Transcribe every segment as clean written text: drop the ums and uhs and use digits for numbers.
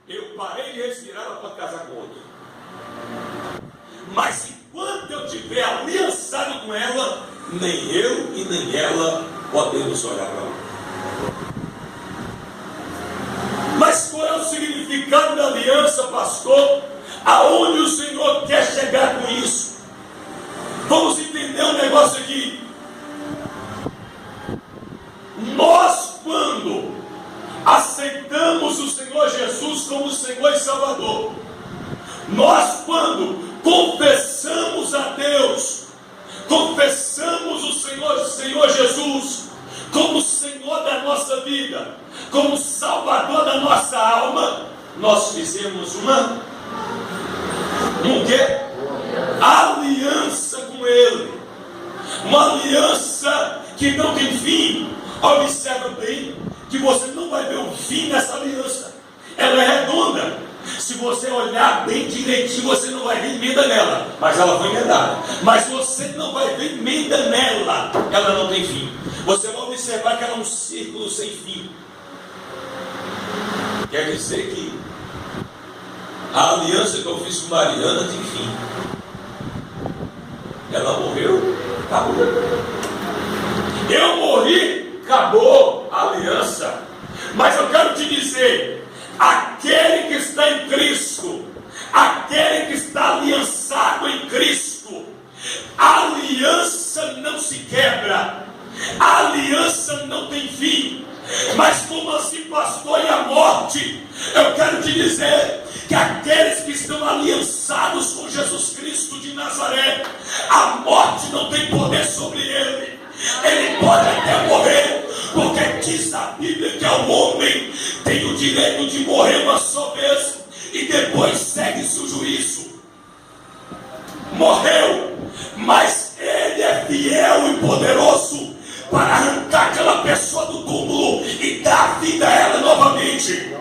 eu parei de respirar, ela pode casar com outro. Mas enquanto eu estiver aliançado com ela, nem eu e nem ela podemos olhar para lá. Mas qual é o significado da aliança, pastor? Aonde o Senhor quer chegar com isso? Vamos entender um negócio aqui. Nós, quando aceitamos o Senhor Jesus como Senhor e Salvador, nós, quando confessamos a Deus, confessamos o Senhor Jesus como Senhor da nossa vida, como Salvador da nossa alma, nós fizemos uma quê? Aliança com Ele. Uma aliança que não tem fim. Observa bem que você não vai ver um fim nessa aliança. Ela é redonda. Se você olhar bem direitinho, você não vai ver emenda nela. Mas ela foi emendada. Mas você não vai ver emenda nela. Ela não tem fim. Você vai observar que ela é um círculo sem fim. Quer dizer que a aliança que eu fiz com Mariana tem fim. Ela morreu, acabou. Eu morri, acabou a aliança. Mas eu quero te dizer, aquele que está em Cristo, aquele que está aliançado em Cristo, a aliança não se quebra, a aliança não tem fim. Mas como assim, pastor, e a morte? Eu quero te dizer que aqueles que estão aliançados com Jesus Cristo de Nazaré, a morte não tem poder sobre ele. Ele pode até morrer, porque diz a Bíblia que o homem tem o direito de morrer uma só vez e depois segue-se o juízo. Morreu, mas ele é fiel e poderoso para arrancar aquela pessoa do túmulo e dar vida a ela novamente.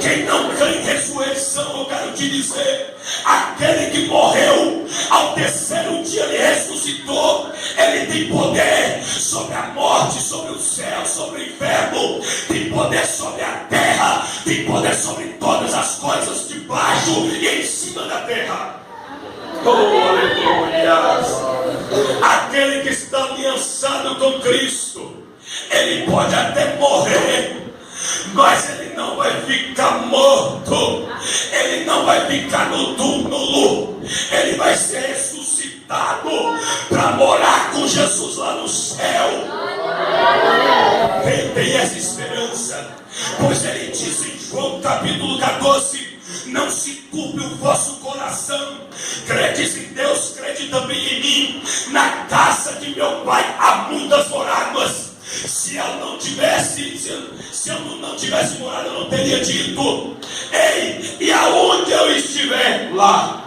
Quem não crê em ressurreição, eu quero te dizer, aquele que morreu, ao terceiro dia ele ressuscitou. Ele tem poder sobre a morte, sobre o céu, sobre o inferno, tem poder sobre a terra, tem poder sobre todas as coisas debaixo e em cima da terra. Oh, aleluia! Aquele que está aliançado com Cristo, ele pode até morrer, mas ele não vai ficar morto, ele não vai ficar no túmulo, ele vai ser ressuscitado para morar com Jesus lá no céu. Quem tem essa esperança? Pois ele diz em João capítulo 14: não se turbe o vosso coração, credes em Deus, crede também em mim. Na casa de meu pai há muitas moradas. Se eu não tivesse morado, eu não teria dito. Ei, e aonde eu estiver, lá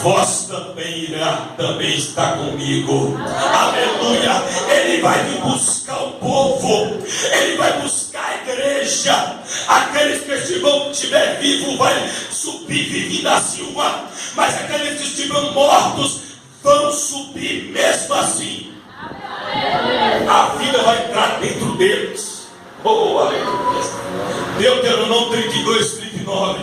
vós também está comigo. Aleluia. Ele vai vir buscar o povo, ele vai buscar a igreja. Aqueles que estiver vivo vai subir viver da Silva, mas aqueles que estiverem mortos vão subir mesmo assim. A vida vai entrar dentro deles. Oh, aleluia. Deuteronômio 32, 39.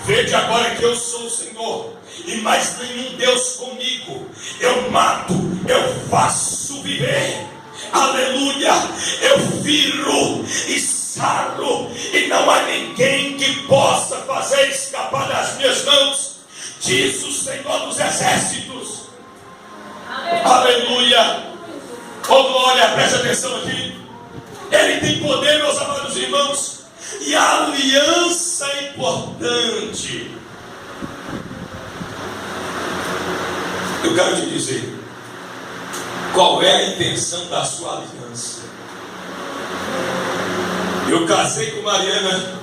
Vede agora que eu sou o Senhor, e mais nenhum Deus comigo. Eu mato, eu faço viver. Aleluia. Eu viro e saro, e não há ninguém que possa fazer escapar das minhas mãos, diz o Senhor dos Exércitos. Aleluia. Oh glória, preste atenção aqui. Ele tem poder, meus amados irmãos, e a aliança é importante. Eu quero te dizer, qual é a intenção da sua aliança? Eu casei com Mariana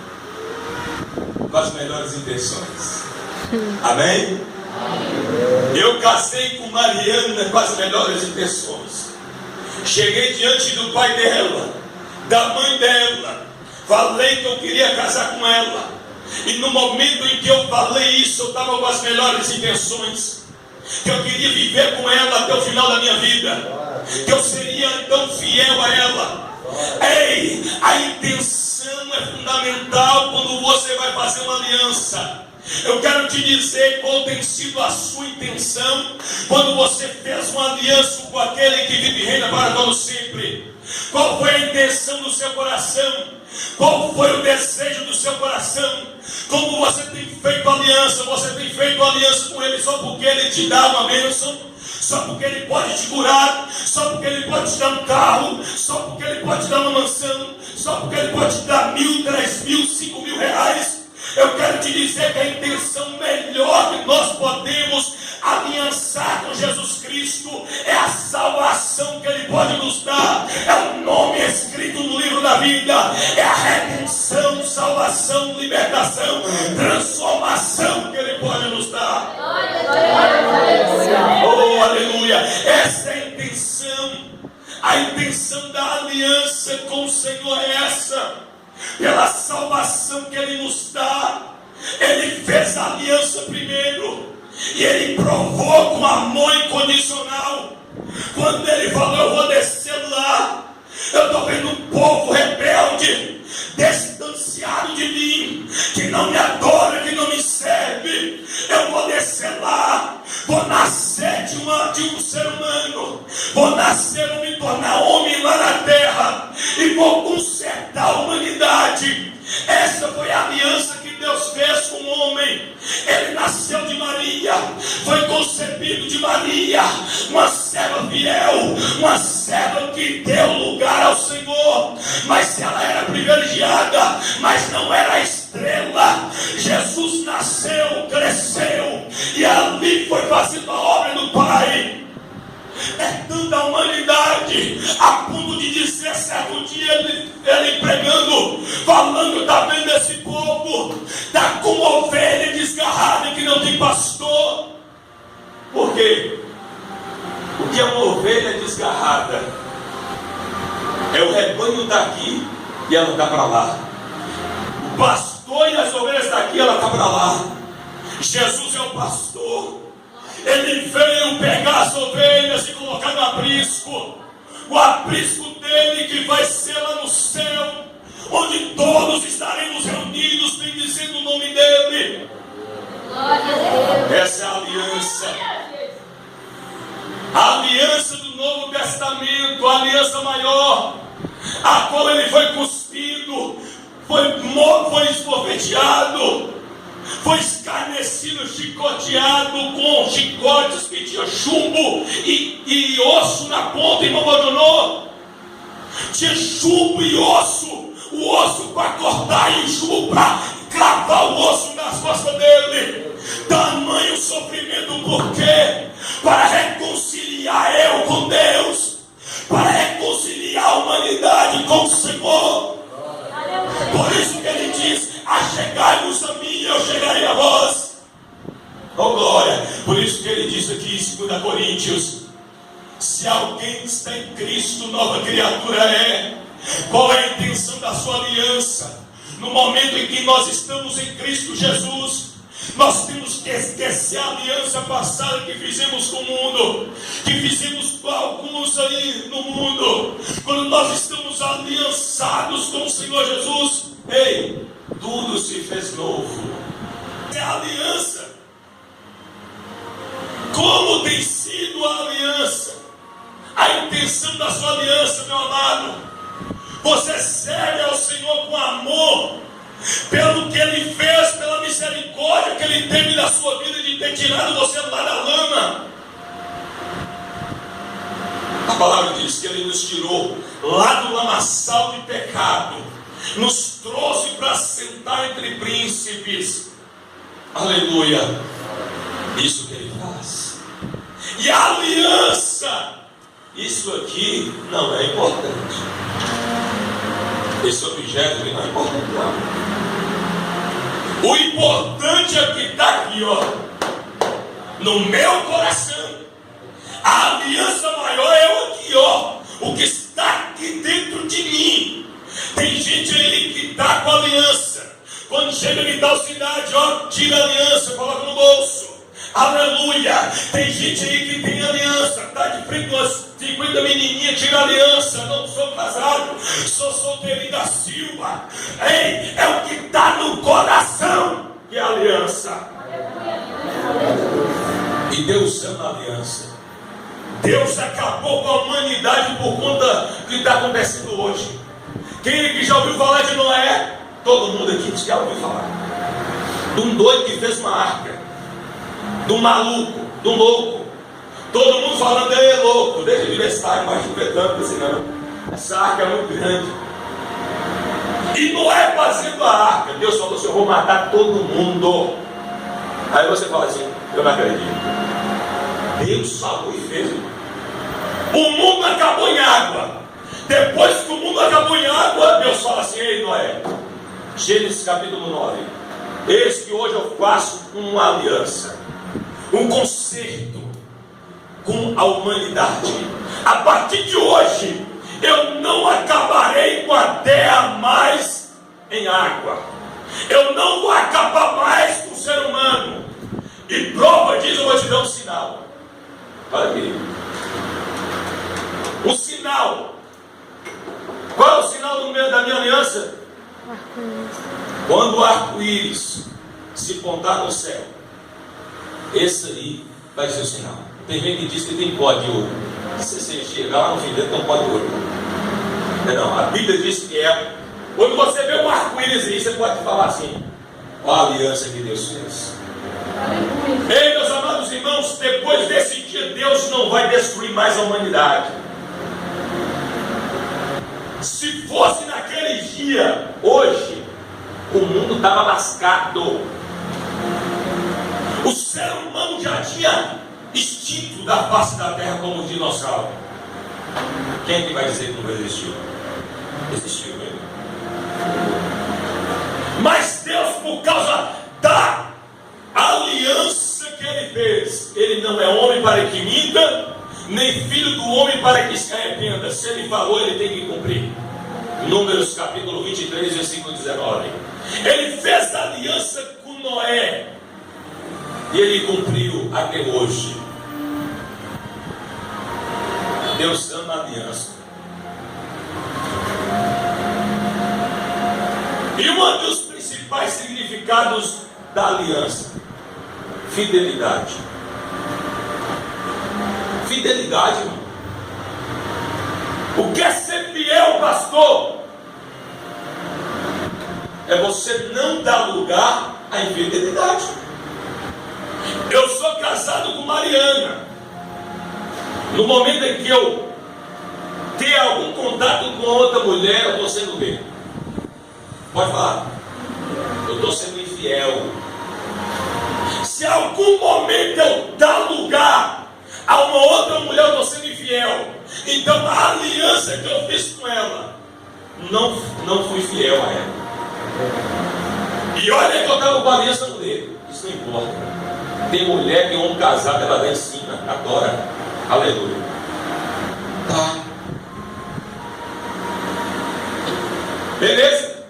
com as melhores intenções. Amém? Eu casei com Mariana com as melhores intenções. Cheguei diante do pai dela, da mãe dela, falei que eu queria casar com ela. E no momento em que eu falei isso, eu estava com as melhores intenções, que eu queria viver com ela até o final da minha vida, que eu seria então fiel a ela. Ei, a intenção é fundamental quando você vai fazer uma aliança. Eu quero te dizer qual tem sido a sua intenção quando você fez uma aliança com aquele que vive e reina para todo sempre. Qual foi a intenção do seu coração? Qual foi o desejo do seu coração? Como você tem feito aliança? Você tem feito aliança com ele só porque ele te dá uma bênção? Só porque ele pode te curar? Só porque ele pode te dar um carro? Só porque ele pode te dar uma mansão? Só porque ele pode te dar 1.000, 3.000, 5.000 reais? Eu quero te dizer que a intenção melhor que nós podemos aliançar com Jesus Cristo é a salvação que Ele pode nos dar. É o nome escrito no livro da vida. É a redenção, salvação, libertação, transformação que Ele pode nos dar. Oh, aleluia! Essa é a intenção. A intenção da aliança com o Senhor é essa. Pela salvação que Ele nos dá, Ele fez a aliança primeiro, e Ele provou com amor incondicional. Quando Ele falou, eu vou descer lá, eu estou vendo um povo rebelde, distanciado de mim, que não me adora, que não me serve. Eu vou descer lá, vou nascer de um ser humano, vou nascer, vou me tornar homem lá na terra, e vou consertar a humanidade. Essa foi a aliança que Deus fez com o homem. Ele nasceu de Maria, foi concebido de Maria, uma serva fiel, uma serva que deu lugar ao Senhor. Mas ela era privilegiada, mas não era estrela. Jesus nasceu, cresceu, e ali foi fazendo a obra do Pai, tanta humanidade, a ponto de dizer certo dia ele pregando, falando, está vendo esse povo, está como ovelha desgarrada que não tem pastor. Por quê? O que é uma ovelha desgarrada? É o rebanho daqui e ela está para lá. O pastor e as ovelhas daqui, ela está para lá. Jesus é o pastor. Ele veio pegar as ovelhas e colocar no aprisco. O aprisco dele que vai ser lá no céu, onde todos estaremos reunidos bendizendo o nome dele. Essa é a aliança. A aliança do Novo Testamento, a aliança maior, a qual ele foi cuspido, foi esbofeteado, foi escarnecido, chicoteado com chicotes que tinha chumbo e osso na ponta e não abandonou. Tinha chumbo e osso, o osso para cortar e o chumbo para cravar o osso nas costas dele. Tamanho sofrimento, por quê? Para reconciliar eu com Deus, para reconciliar a humanidade com o Senhor. Por isso que ele diz: achegai-vos a mim, eu chegarei a vós. Oh glória! Por isso que ele diz aqui em 2 Coríntios: se alguém está em Cristo, nova criatura é. Qual é a intenção da sua aliança? No momento em que nós estamos em Cristo Jesus, nós temos que esquecer a aliança passada que fizemos com o mundo, que fizemos com alguns aí no mundo. Quando nós estamos aliançados com o Senhor Jesus, ei, tudo se fez novo. É a aliança. Como tem sido a aliança? A intenção da sua aliança, meu amado. Você serve ao Senhor com amor, pelo que Ele fez, pela misericórdia que Ele teve na sua vida de ter tirado você lá da lama. A palavra diz que Ele nos tirou lá do lamaçal de pecado, nos trouxe para sentar entre príncipes. Aleluia! Isso que Ele faz. E a aliança, isso aqui não é importante. Esse objeto não é importante, não. O importante é o que está aqui, ó, no meu coração. A aliança maior é o aqui, ó, o que está aqui dentro de mim. Tem gente aí que está com a aliança. Quando chega em tal cidade, ó, tira a aliança, coloca no bolso. Aleluia. Tem gente aí que tem aliança, está de frente umas 50 menininhas, tira aliança. Não sou casado, sou solteirinho da Silva. Ei, é o que está no coração que é a aliança. E Deus ama a aliança. Deus acabou com a humanidade por conta do que está acontecendo hoje. Quem aqui já ouviu falar de Noé? Todo mundo aqui já ouviu falar. De um doido que fez uma arca. De um maluco, de um louco. Todo mundo falando, ele é louco. Desde o aniversário, mas chuvetando, assim, não. Essa arca é muito grande. E Noé fazendo a arca. Deus falou assim, eu vou matar todo mundo. Aí você fala assim, eu não acredito. Deus falou e fez. O mundo acabou em água. Depois que o mundo acabou em água, Deus fala assim, ei Noé, Gênesis capítulo 9, eis que hoje eu faço uma aliança, um concerto com a humanidade. A partir de hoje, eu não acabarei com a terra mais em água. Eu não vou acabar mais com o ser humano. E prova disso, eu vou te dar um sinal. Olha aqui. O sinal. Qual é o sinal do meio da minha aliança? Quando o arco-íris se pontar no céu, esse aí vai ser o sinal. Tem gente que diz que tem pó de ouro. Se você chegar lá no fim dele, tem um pó de ouro. Não, a Bíblia diz que é. Quando você vê um arco-íris aí, você pode falar assim: ó a aliança que Deus fez. Ei, meus amados irmãos, depois desse dia, Deus não vai destruir mais a humanidade. Se fosse naquele dia, hoje, o mundo estava lascado. O ser humano já tinha extinto da face da terra como um dinossauro. Quem é que vai dizer que não existiu? Existiu mesmo. Mas Deus, por causa da aliança que Ele fez, Ele não é homem para que minta, nem filho do homem para que se arrependa. Se Ele falou, Ele tem que cumprir. Números capítulo 23, versículo 19. Ele fez aliança com Noé e Ele cumpriu até hoje. Deus ama a aliança. E um dos principais significados da aliança: fidelidade. Fidelidade, irmão. O que é ser fiel, pastor? É você não dar lugar à infidelidade. Eu sou casado com Mariana. No momento em que eu ter algum contato com outra mulher, eu estou sendo bem. Pode falar. Eu estou sendo infiel. Se em algum momento eu dar lugar a uma outra mulher, eu estou sendo infiel. Então a aliança que eu fiz com ela, não fui fiel a ela. E olha que eu estava com a aliança com ele. Isso não importa. Tem mulher, tem homem casado, ela vem em cima, adora. Aleluia. Tá. Beleza?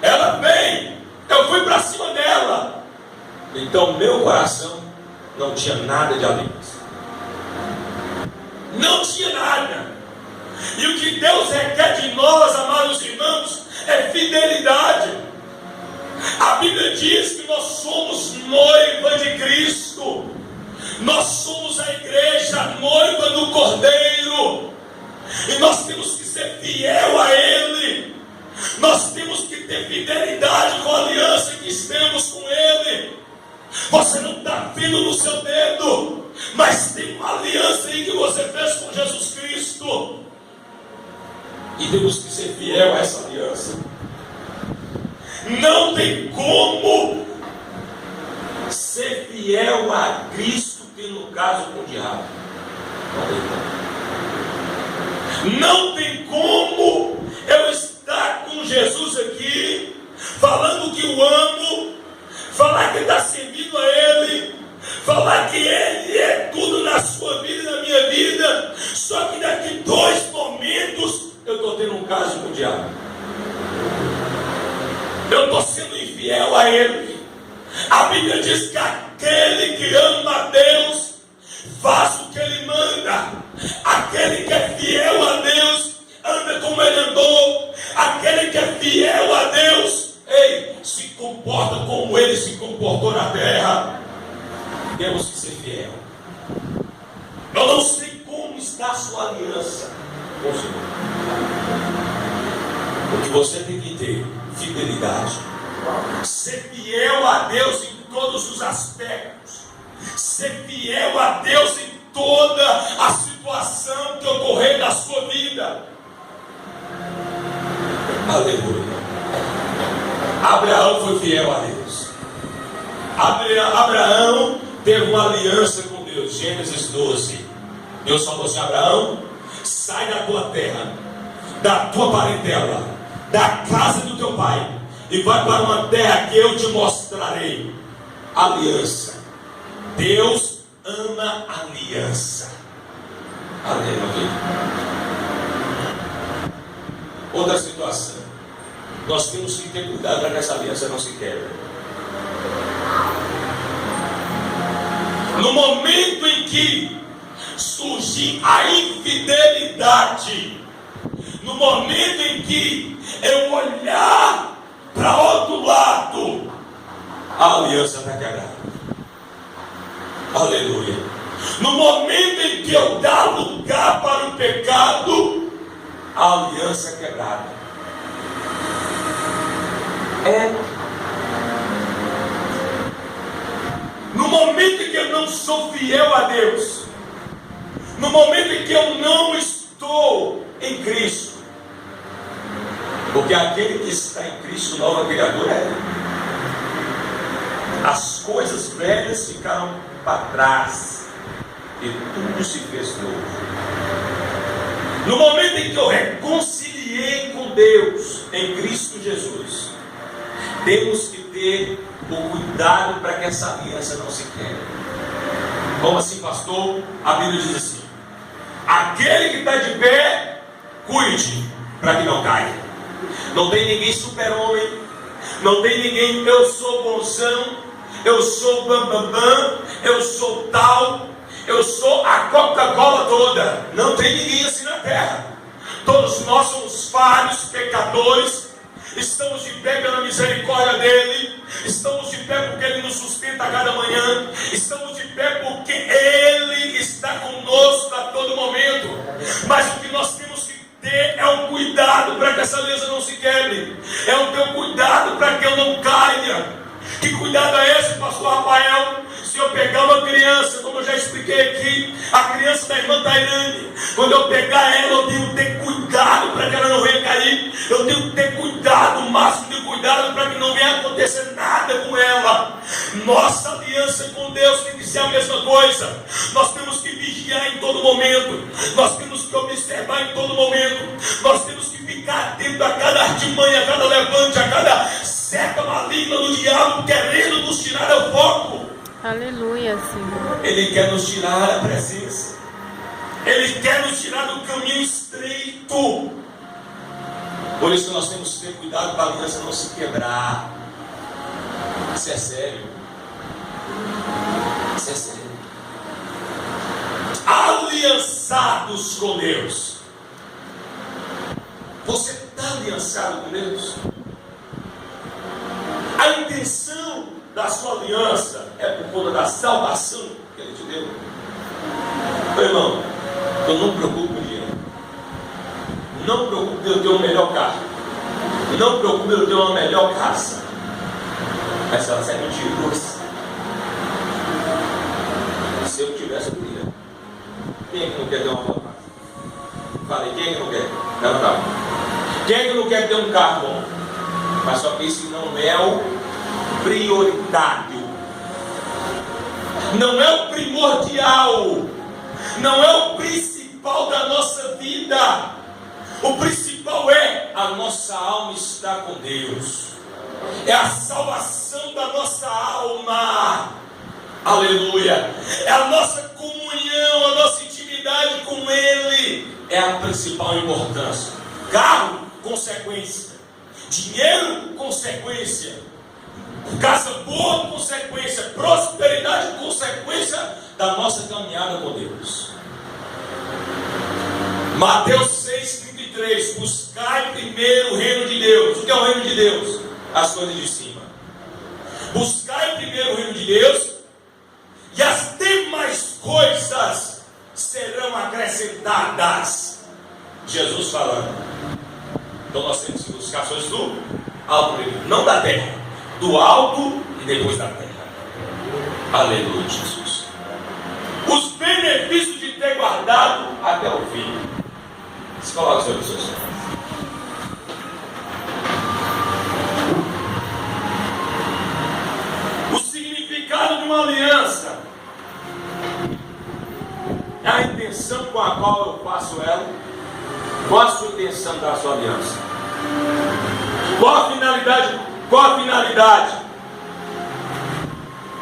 Ela vem, eu fui para cima dela. Então meu coração não tinha nada de aliança. Não tinha nada. E o que Deus requer de nós, amados irmãos, é fidelidade. A Bíblia diz que nós somos noiva de Cristo. Nós somos a igreja, a noiva do Cordeiro. E nós temos que ser fiel a Ele. Nós temos que ter fidelidade com a aliança que temos com Ele. Você não está vendo no seu dedo, mas tem uma aliança aí que você fez com Jesus Cristo. E temos que ser fiel a essa aliança. Não tem como ser fiel a Cristo, que no caso com o diabo. Não tem como eu estar com Jesus aqui, falando que o amo, falar que está servindo a Ele, falar que Ele é tudo na sua vida e na minha vida, só que daqui 2 momentos eu estou tendo um caso com o diabo. Eu estou sendo infiel a Ele. A Bíblia diz que a Aquele que ama a Deus faz o que Ele manda. Aquele que é fiel a Deus anda como Ele andou. Aquele que é fiel a Deus, se comporta como Ele se comportou na terra. Temos que ser fiel. Eu não sei como está a sua aliança com o Senhor. O que você tem que ter fidelidade. Ser fiel a Deus em todos os aspectos. Ser fiel a Deus em toda a situação que ocorrer na sua vida. Aleluia. Abraão foi fiel a Deus. Abraão teve uma aliança com Deus. Gênesis 12. Deus falou assim: Abraão, sai da tua terra, da tua parentela, da casa do teu pai, e vai para uma terra que eu te mostrarei. Aliança. Deus ama aliança. Aleluia. Outra situação. Nós temos que ter cuidado para que essa aliança não se quebre. No momento em que surgir a infidelidade, no momento em que eu olhar para outro lado, a aliança está quebrada. Aleluia. No momento em que eu dar lugar para o pecado, a aliança é quebrada. No momento em que eu não sou fiel a Deus, no momento em que eu não estou em Cristo, porque aquele que está em Cristo, nova criatura é. As coisas velhas ficaram para trás e tudo se fez novo. No momento em que eu reconciliei com Deus em Cristo Jesus, temos que ter o cuidado para que essa aliança não se quebre. Como assim, pastor? A Bíblia diz assim: aquele que está de pé, cuide para que não caia. Não tem ninguém super-homem, não tem ninguém, eu sou bonzão, eu sou bambambam, eu sou tal, eu sou a Coca-Cola toda. Não tem ninguém assim na terra. Todos nós somos falhos, pecadores. Estamos de pé pela misericórdia dele. Estamos de pé porque ele nos sustenta a cada manhã. Estamos de pé porque ele está conosco a todo momento. Mas o que nós temos que ter é um cuidado para que essa aliança não se quebre. É um teu cuidado para que eu não caia. Que cuidado é esse, pastor Rafael? Se eu pegar uma criança, como eu já expliquei aqui, a criança da irmã Tairane, quando eu pegar ela, eu tenho que ter cuidado para que ela não venha cair. Eu tenho que ter cuidado, o máximo de cuidado, para que não venha acontecer nada com ela. Nossa aliança com Deus tem que ser a mesma coisa. Nós temos que vigiar em todo momento. Nós temos que observar em todo momento. Nós temos que ficar atento a cada artimanha, a cada levante, a cada seta maligna do diabo querendo nos tirar do foco. Aleluia, Senhor. Ele quer nos tirar a presença. Ele quer nos tirar do caminho estreito. Por isso que nós temos que ter cuidado para a aliança não se quebrar. Isso é sério. Isso é sério. Aliançados com Deus. Você está aliançado com Deus? A intenção da sua aliança é por conta da salvação que Ele te deu. Meu irmão, eu não me preocupo com dinheiro. Não me preocupo de eu ter um melhor carro. Não me preocupo de eu ter uma melhor casa. Mas ela é mentirosa. Se eu tivesse, eu queria. Quem é que não quer ter uma boa casa? Falei, quem é que não quer? Não. Quem é que não quer ter um carro bom? Mas só que isso não é o prioritário, não é o primordial, não é o principal da nossa vida. O principal é a nossa alma estar com Deus, é a salvação da nossa alma. Aleluia. É a nossa comunhão, a nossa intimidade com Ele é a principal importância. Carro, consequência. Dinheiro, consequência. Casa boa, consequência. Prosperidade, da nossa caminhada com Deus. Mateus 6,33: buscai primeiro o reino de Deus. O que é o reino de Deus? As coisas de cima. Buscai primeiro o reino de Deus, e as demais coisas serão acrescentadas. Jesus falando. Então nós temos que buscar as coisas do alto primeiro, não da terra, do alto e depois da terra. Aleluia, Jesus. Os benefícios de ter guardado até o fim. Se coloca sobre os seus olhos. O significado de uma aliança é a intenção com a qual eu faço ela. Qual a sua intenção da sua aliança? Qual a finalidade? Qual a finalidade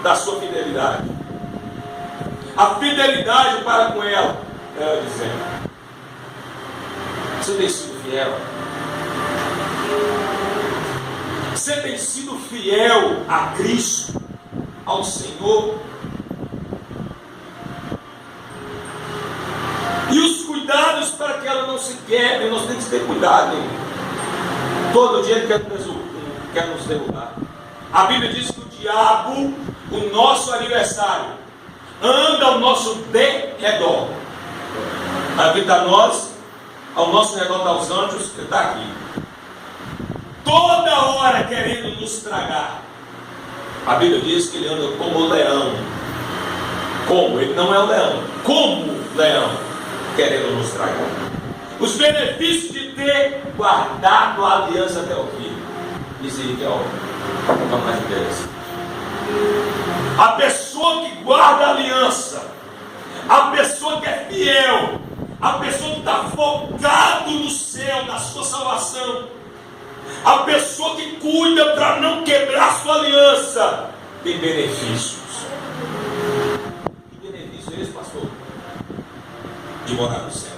da sua fidelidade? A fidelidade para com ela, ela dizendo: você tem sido fiel? Você tem sido fiel a Cristo, ao Senhor? E os cuidados para que ela não se quebre, nós temos que ter cuidado, hein? Todo dia ele quer nos derrubar. A Bíblia diz que o diabo, o nosso adversário, anda ao nosso derredor. Aqui está nós, ao nosso redor está os anjos, que está aqui. Toda hora querendo nos tragar. A Bíblia diz que ele anda como leão. Como? Ele não é o leão. Como leão, querendo nos tragar. Os benefícios de ter guardado a aliança até o fim. Isso aí que é o mais interessante. A pessoa que guarda a aliança, a pessoa que é fiel, a pessoa que está focado no céu, na sua salvação, a pessoa que cuida para não quebrar sua aliança, tem benefícios. Que benefício é esse, pastor? De morar no céu.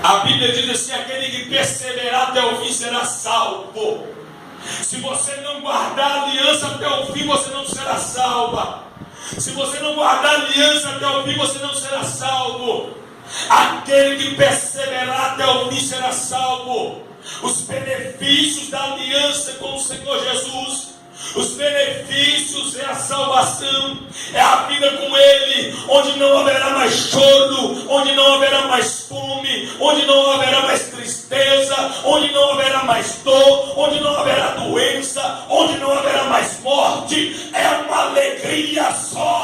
A Bíblia diz assim: aquele que perseverar até o fim será salvo. Se você não guardar a aliança até o fim, você não será salva. Se você não guardar a aliança até o fim, você não será salvo. Aquele que perseverar até o fim será salvo. Os benefícios da aliança com o Senhor Jesus, os benefícios é a salvação, é a vida com Ele, onde não haverá mais choro, onde não haverá mais fome, onde não haverá mais tristeza, onde não haverá mais dor, onde não haverá doença, onde não haverá mais morte. É uma alegria só